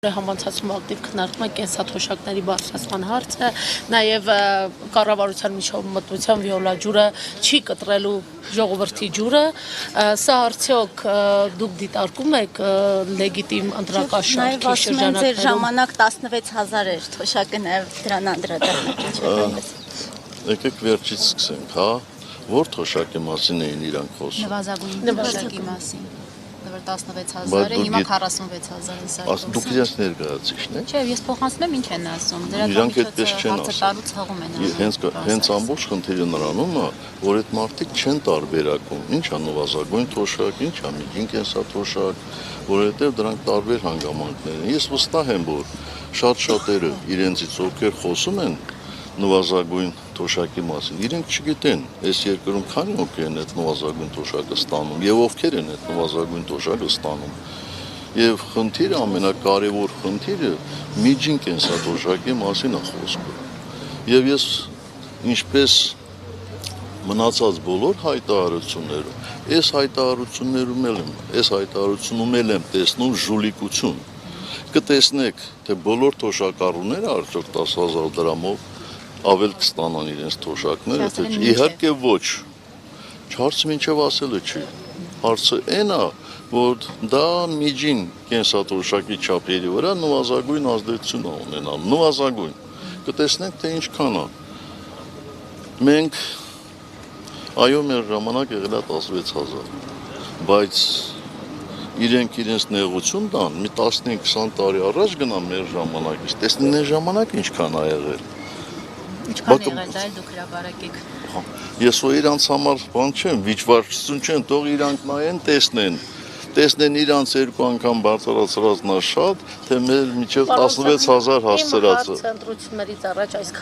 Համանցացում ակտիվ քննարկում է կենսաթոշակների բարձրացման հարցը, նաև կառավարության միջով մտության վիոլա ջուրը չի կտրելու ժողովրդի ջուրը, սա արդյոք դուք դիտարկում եք լեգիտիմ ընտրակաշառքի շրջանակներում։ Ձեր ժամանակ 16,000 էր թոշակը, նաև դրան անդրադառնանք։ Եկեք վերջից սկսենք, հա, որ թոշակի մասին էին իրանք խոսում։ Նվազագույն թոշակի մասին։ 16,000-ը, հիմա 46,000-ը։ Դուք իրենց ներկայացիչն եք։ Չէ, ես փոխանցում եմ, ինչ են ասում։ Իրանք այդպես չեն հարցը տալուց հղում են անում։ Հենց ամբողջ խնդիրը նրանում է, որ այդ մարդիկ չեն տարբերակում, ինչ է նվազագույն թոշակ, ինչ է միջին կենսաթոշակ, որովհետև դրանք տարբեր հանգամանքներ են։ Ես վստահ եմ, որ շատ-շատերը իրենցից ովքեր խոսում են նվազագույն թոշակի մասին, իրենք չգիտեն, այս երկրում քանի ովքեր են այդ նվազագույն թոշակը ստանում եւ ովքեր են այդ նվազագույն թոշակը ստանում։ Եվ խնդիրը, ամենակարևոր խնդիրը միջին կենսաթոշակի մասին է խոսքը։ Եվ ես ինչպես մնացած բոլոր հայտարարություններում, այս հայտարարությունում եմ տեսնում ժուլիկություն։ Կտեսնեք, թե բոլոր թոշակառուները արդյոք 10,000 դրամով ավել կստանան իրենց թոշակները, թե իհարկե ոչ, հարցը մինչև ասելը չի, հարցը այն է, որ դա միջին կենսաթոշակի չափերի վրա նվազագույն ազդեցություն է ունենալ, նվազագույն, կտեսնենք, թե ինչքան է, մենք, այո, մեր ժամանակ եղել է 16,000, բայց իրենք իրենց նեղություն տան, մի 15-20 տարի առաջ գնան մեր ժամանակից, տեսնեն մեր ժամանակ ինչքան է եղել։ Ինչքան եղել դա էլ դուք հրապարակեք։ Ես որ իրանց համար բան չեմ, վիճվարկություն չեն, թող իրանք նայեն, տեսնեն իրանց երկու անգամ բարձրացրածն է շատ, թե մեր միջև 16,000 հասցրածը։ Ընտրություններից առաջ այս